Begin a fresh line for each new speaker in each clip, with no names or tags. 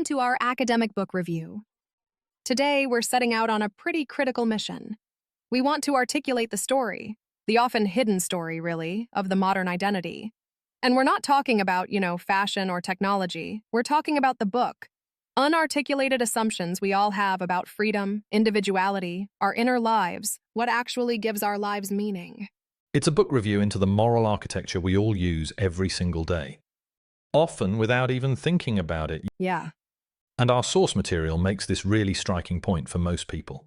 welcome to our academic book review. Today, we're setting out on a pretty critical mission. We want to articulate the story, the often hidden story, really, of the modern identity. And we're not talking about, fashion or technology. We're talking about the book. Unarticulated assumptions we all have about freedom, individuality, our inner lives, what actually gives our lives meaning.
It's a book review into the moral architecture we all use every single day, often without even thinking about it.
Yeah.
And our source material makes this really striking point for most people.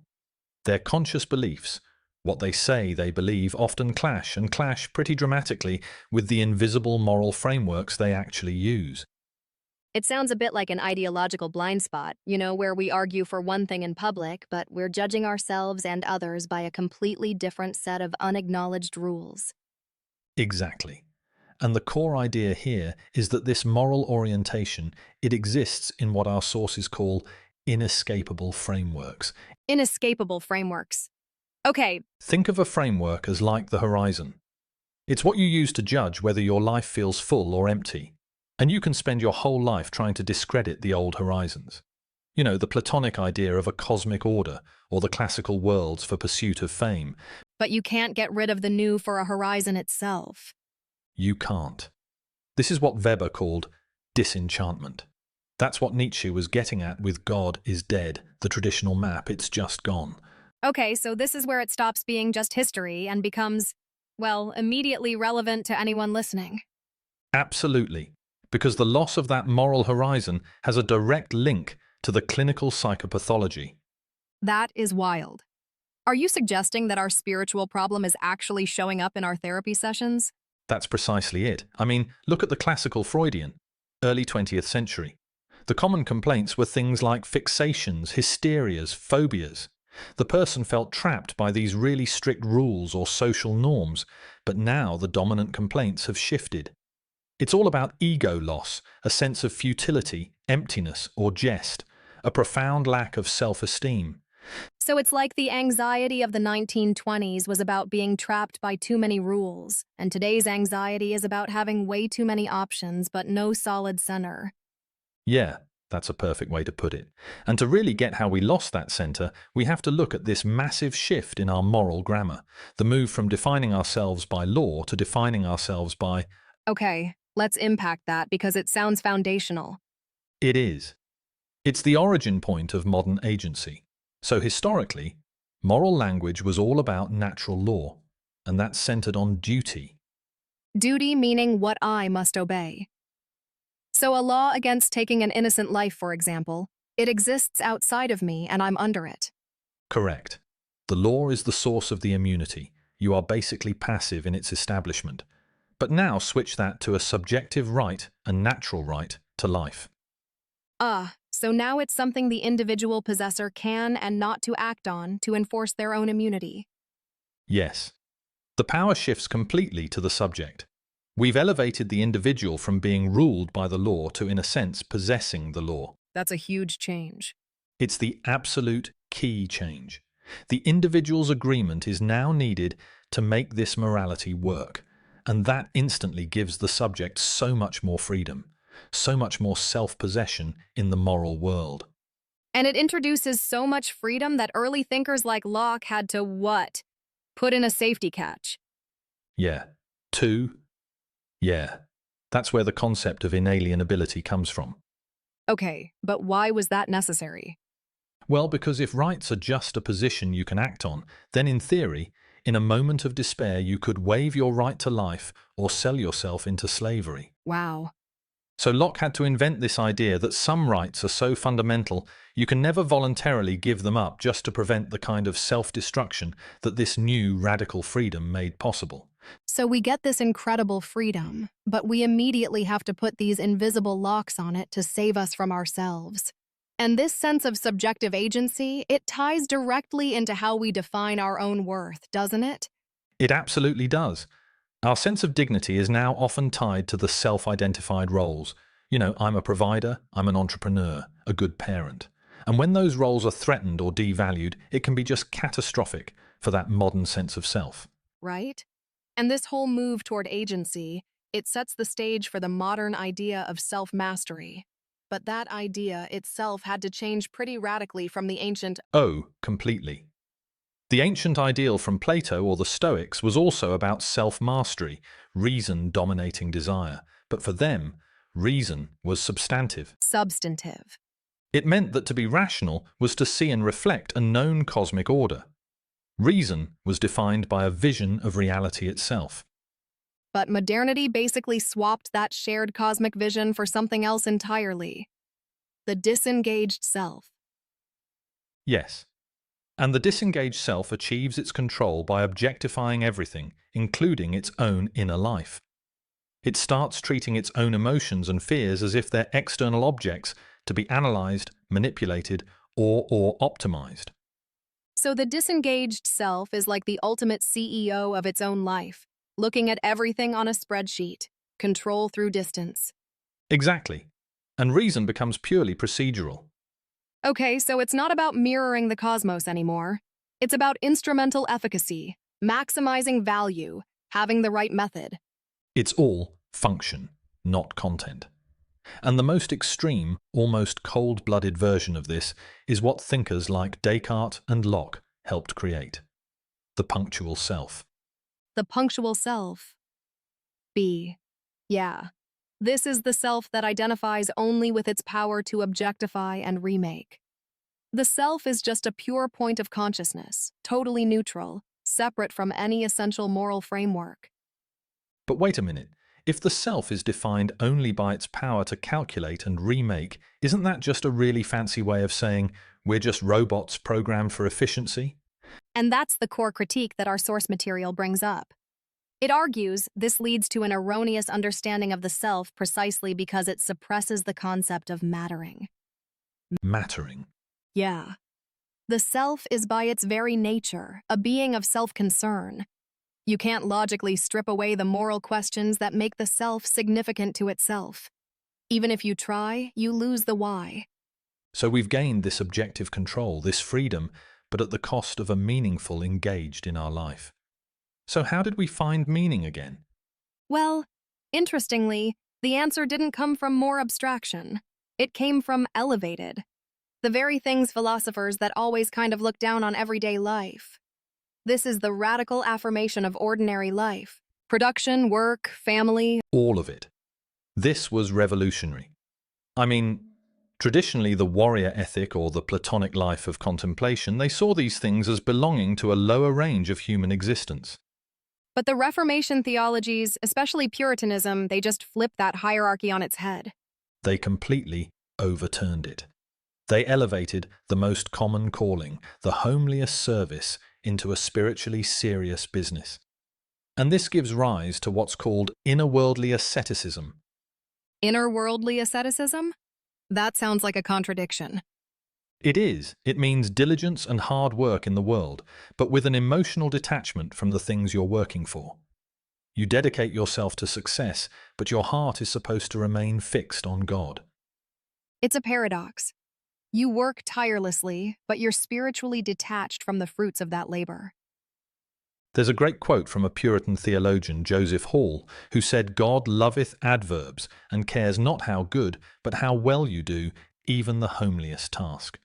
Their conscious beliefs, what they say they believe, often clash pretty dramatically with the invisible moral frameworks they actually use.
It sounds a bit like an ideological blind spot, where we argue for one thing in public, but we're judging ourselves and others by a completely different set of unacknowledged rules.
Exactly. And the core idea here is that this moral orientation, it exists in what our sources call inescapable frameworks.
Inescapable frameworks. Okay,
Think of a framework as like the horizon. It's what you use to judge whether your life feels full or empty. And you can spend your whole life trying to discredit the old horizons. The Platonic idea of a cosmic order, or the classical worlds for pursuit of fame.
but you can't get rid of the new for a horizon itself.
You can't. This is what Weber called disenchantment. That's what Nietzsche was getting at with God is dead, the traditional map, it's just gone.
Okay, so this is where it stops being just history and becomes, immediately relevant to anyone listening.
Absolutely, because the loss of that moral horizon has a direct link to the clinical psychopathology.
That is wild. Are you suggesting that our spiritual problem is actually showing up in our therapy sessions?
That's precisely it. I mean, look at the classical Freudian, early 20th century. The common complaints were things like fixations, hysterias, phobias. The person felt trapped by these really strict rules or social norms, but now the dominant complaints have shifted. It's all about ego loss, a sense of futility, emptiness, or jest, a profound lack of self-esteem.
So it's like the anxiety of the 1920s was about being trapped by too many rules, and today's anxiety is about having way too many options but no solid center.
Yeah, that's a perfect way to put it. And to really get how we lost that center, we have to look at this massive shift in our moral grammar, the move from defining ourselves by law to defining ourselves by
Okay, let's impact that because it sounds foundational.
it is. It's the origin point of modern agency. So historically, moral language was all about natural law, and that's centered on duty.
Duty meaning what I must obey. So a law against taking an innocent life, for example, it exists outside of me and I'm under it.
Correct. The law is the source of the immunity. You are basically passive in its establishment. But now switch that to a subjective right, a natural right, to life.
So now it's something the individual possessor can and not to act on to enforce their own immunity.
Yes. The power shifts completely to the subject. We've elevated the individual from being ruled by the law to, in a sense, possessing the law.
That's a huge change.
It's the absolute key change. The individual's agreement is now needed to make this morality work, and that instantly gives the subject so much more freedom, so much more self-possession in the moral world.
And it introduces so much freedom that early thinkers like Locke had to what? Put in a safety catch.
Yeah. Yeah. That's where the concept of inalienability comes from.
Okay, but why was that necessary?
Well, because if rights are just a position you can act on, then in theory, in a moment of despair, you could waive your right to life or sell yourself into slavery.
Wow.
So Locke had to invent this idea that some rights are so fundamental you can never voluntarily give them up just to prevent the kind of self-destruction that this new radical freedom made possible.
So we get this incredible freedom, but we immediately have to put these invisible locks on it to save us from ourselves. And this sense of subjective agency, it ties directly into how we define our own worth, doesn't it?
It absolutely does. Our sense of dignity is now often tied to the self-identified roles. I'm a provider, I'm an entrepreneur, a good parent. And when those roles are threatened or devalued, it can be just catastrophic for that modern sense of self.
Right? And this whole move toward agency, it sets the stage for the modern idea of self-mastery. But that idea itself had to change pretty radically from the ancient.
Oh, completely. The ancient ideal from Plato or the Stoics was also about self-mastery, reason dominating desire. But for them, reason was
Substantive.
It meant that to be rational was to see and reflect a known cosmic order. Reason was defined by a vision of reality itself.
But modernity basically swapped that shared cosmic vision for something else entirely. The disengaged self.
Yes. And the disengaged self achieves its control by objectifying everything, including its own inner life. It starts treating its own emotions and fears as if they're external objects to be analyzed, manipulated, or optimized.
So the disengaged self is like the ultimate CEO of its own life, looking at everything on a spreadsheet, control through distance.
Exactly. And reason becomes purely procedural.
Okay, so it's not about mirroring the cosmos anymore. It's about instrumental efficacy, maximizing value, having the right method.
It's all function, not content. And the most extreme, almost cold-blooded version of this is what thinkers like Descartes and Locke helped create: the punctual self.
The punctual self. B. Yeah. This is the self that identifies only with its power to objectify and remake. The self is just a pure point of consciousness, totally neutral, separate from any essential moral framework.
But wait a minute. If the self is defined only by its power to calculate and remake, isn't that just a really fancy way of saying we're just robots programmed for efficiency?
And that's the core critique that our source material brings up. It argues this leads to an erroneous understanding of the self precisely because it suppresses the concept of mattering.
Mattering.
Yeah. The self is by its very nature a being of self-concern. You can't logically strip away the moral questions that make the self significant to itself. Even if you try, you lose the why.
So we've gained this objective control, this freedom, but at the cost of a meaningful engaged in our life. So how did we find meaning again?
Well, interestingly, the answer didn't come from more abstraction. It came from elevated. The very things philosophers that always kind of look down on everyday life. This is the radical affirmation of ordinary life. Production, work, family.
All of it. This was revolutionary. I mean, traditionally the warrior ethic or the Platonic life of contemplation, they saw these things as belonging to a lower range of human existence.
But the Reformation theologies, especially Puritanism, they just flip that hierarchy on its head.
They completely overturned it. They elevated the most common calling, the homeliest service, into a spiritually serious business. And this gives rise to what's called inner-worldly asceticism.
Inner-worldly asceticism? That sounds like a contradiction.
It is. It means diligence and hard work in the world, but with an emotional detachment from the things you're working for. You dedicate yourself to success, but your heart is supposed to remain fixed on God.
It's a paradox. You work tirelessly, but you're spiritually detached from the fruits of that labor.
There's a great quote from a Puritan theologian, Joseph Hall, who said, "God loveth adverbs, and cares not how good, but how well you do, even the homeliest task."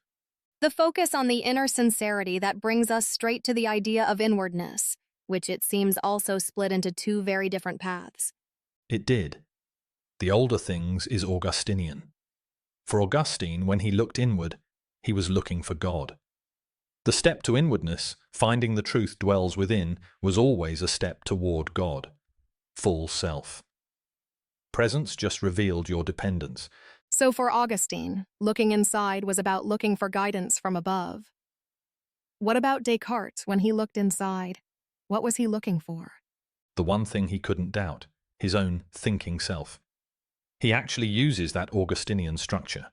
The focus on the inner sincerity that brings us straight to the idea of inwardness, which it seems also split into two very different paths.
It did. The older things is Augustinian. For Augustine, when he looked inward, he was looking for God. The step to inwardness, finding the truth dwells within, was always a step toward God. Full self. Presence just revealed your dependence.
So for Augustine, looking inside was about looking for guidance from above. What about Descartes when he looked inside? What was he looking for?
The one thing he couldn't doubt, his own thinking self. He actually uses that Augustinian structure.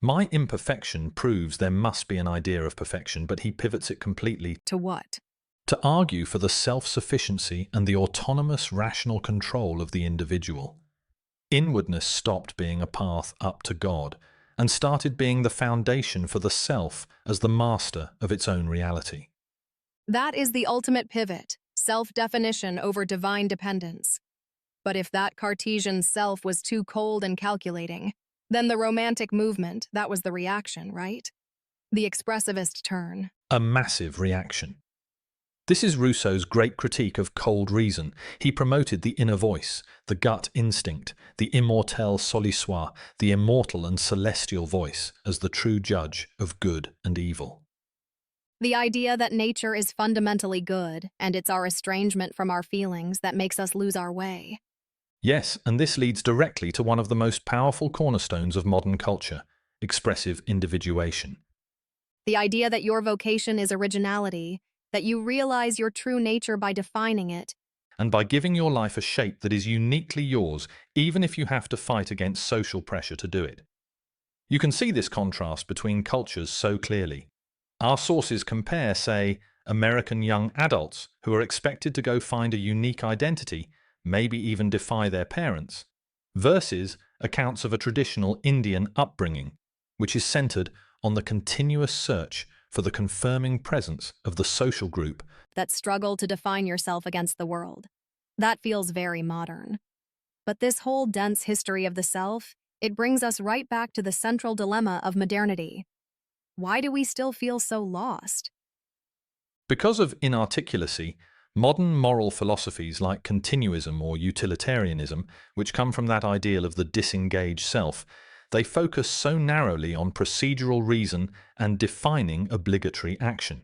My imperfection proves there must be an idea of perfection, but he pivots it completely
To what?
to argue for the self-sufficiency and the autonomous rational control of the individual. Inwardness stopped being a path up to God and started being the foundation for the self as the master of its own reality.
That is the ultimate pivot, self-definition over divine dependence. But if that Cartesian self was too cold and calculating, Then the Romantic movement, that was the reaction, right? The expressivist turn.
A massive reaction. This is Rousseau's great critique of cold reason. He promoted the inner voice, the gut instinct, the immortel solissoir, the immortal and celestial voice, as the true judge of good and evil.
The idea that nature is fundamentally good, and it's our estrangement from our feelings that makes us lose our way.
Yes, and this leads directly to one of the most powerful cornerstones of modern culture, expressive individuation.
The idea that your vocation is originality, that you realize your true nature by defining it.
And by giving your life a shape that is uniquely yours, even if you have to fight against social pressure to do it. You can see this contrast between cultures so clearly. Our sources compare, say, American young adults who are expected to go find a unique identity, maybe even defy their parents, versus accounts of a traditional Indian upbringing, which is centered on the continuous search for the confirming presence of the social group
That struggle to define yourself against the world. That feels very modern. But this whole dense history of the self, it brings us right back to the central dilemma of modernity. Why do we still feel so lost?
Because of inarticulacy. Modern moral philosophies like continuism or utilitarianism, which come from that ideal of the disengaged self, they focus so narrowly on procedural reason and defining obligatory action.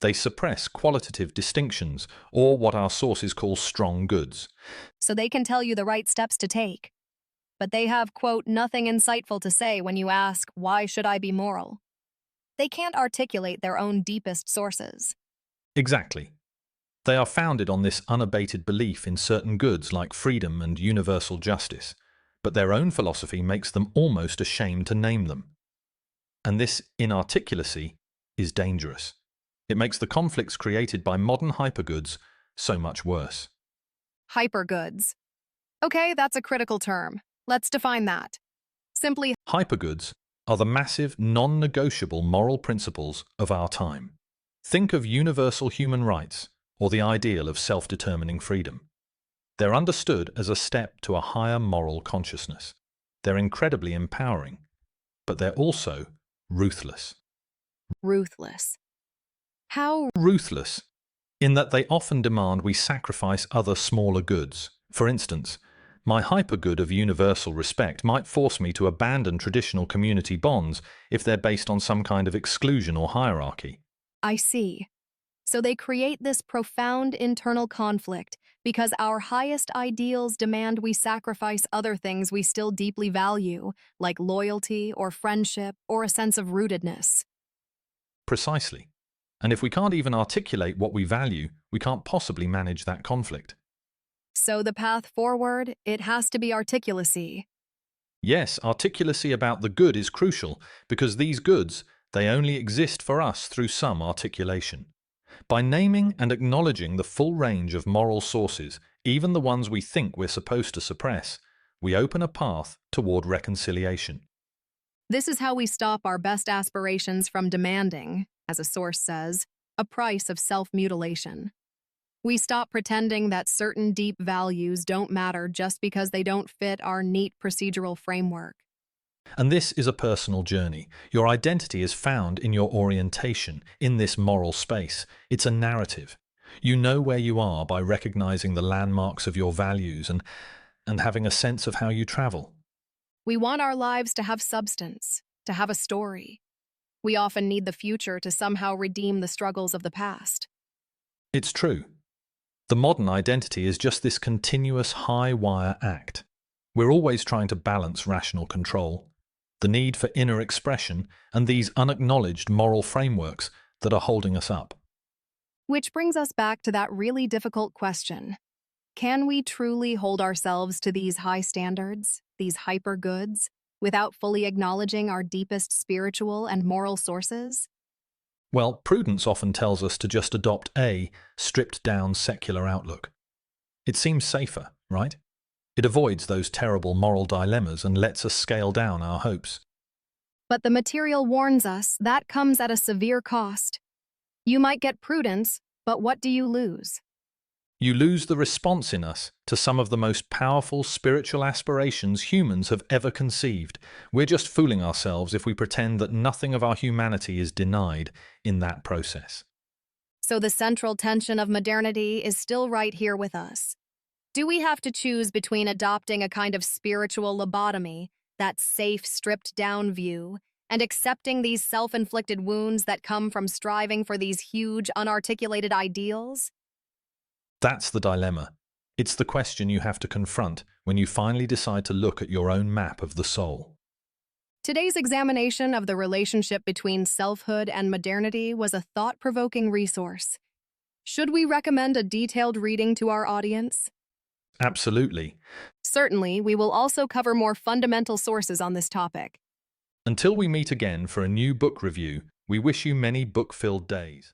They suppress qualitative distinctions, or what our sources call strong goods.
So they can tell you the right steps to take. But they have, quote, nothing insightful to say when you ask, why should I be moral? They can't articulate their own deepest sources.
Exactly. They are founded on this unabated belief in certain goods like freedom and universal justice, but their own philosophy makes them almost ashamed to name them. And this inarticulacy is dangerous. It makes the conflicts created by modern hypergoods so much worse.
Hypergoods. Okay, that's a critical term. Let's define that. Simply,
Hypergoods are the massive, non-negotiable moral principles of our time. Think of universal human rights or the ideal of self-determining freedom. They're understood as a step to a higher moral consciousness. They're incredibly empowering, but they're also ruthless.
ruthless. How
Ruthless, in that they often demand we sacrifice other smaller goods. For instance, my hypergood of universal respect might force me to abandon traditional community bonds if they're based on some kind of exclusion or hierarchy.
I see. So they create this profound internal conflict because our highest ideals demand we sacrifice other things we still deeply value, like loyalty or friendship or a sense of rootedness.
Precisely. And if we can't even articulate what we value, we can't possibly manage that conflict.
So the path forward, it has to be articulacy.
Yes, articulacy about the good is crucial, because these goods, they only exist for us through some articulation. By naming and acknowledging the full range of moral sources, even the ones we think we're supposed to suppress, we open a path toward reconciliation.
This is how we stop our best aspirations from demanding, as a source says, a price of self-mutilation. We stop pretending that certain deep values don't matter just because they don't fit our neat procedural framework.
And this is a personal journey. Your identity is found in your orientation, in this moral space. It's a narrative. You know where you are by recognizing the landmarks of your values and having a sense of how you travel.
We want our lives to have substance, to have a story. We often need the future to somehow redeem the struggles of the past.
It's true. The modern identity is just this continuous high-wire act. We're always trying to balance rational control, the need for inner expression, and these unacknowledged moral frameworks that are holding us up.
Which brings us back to that really difficult question. Can we truly hold ourselves to these high standards, these hypergoods, without fully acknowledging our deepest spiritual and moral sources?
Well, prudence often tells us to just adopt a stripped-down secular outlook. It seems safer, right? It avoids those terrible moral dilemmas and lets us scale down our hopes.
But the material warns us that comes at a severe cost. You might get prudence, but what do you lose?
You lose the response in us to some of the most powerful spiritual aspirations humans have ever conceived. We're just fooling ourselves if we pretend that nothing of our humanity is denied in that process.
So the central tension of modernity is still right here with us. Do we have to choose between adopting a kind of spiritual lobotomy, that safe, stripped-down view, and accepting these self-inflicted wounds that come from striving for these huge, unarticulated ideals?
That's the dilemma. It's the question you have to confront when you finally decide to look at your own map of the soul.
Today's examination of the relationship between selfhood and modernity was a thought-provoking resource. Should we recommend a detailed reading to our audience?
Absolutely.
Certainly, we will also cover more fundamental sources on this topic.
Until we meet again for a new book review, we wish you many book-filled days.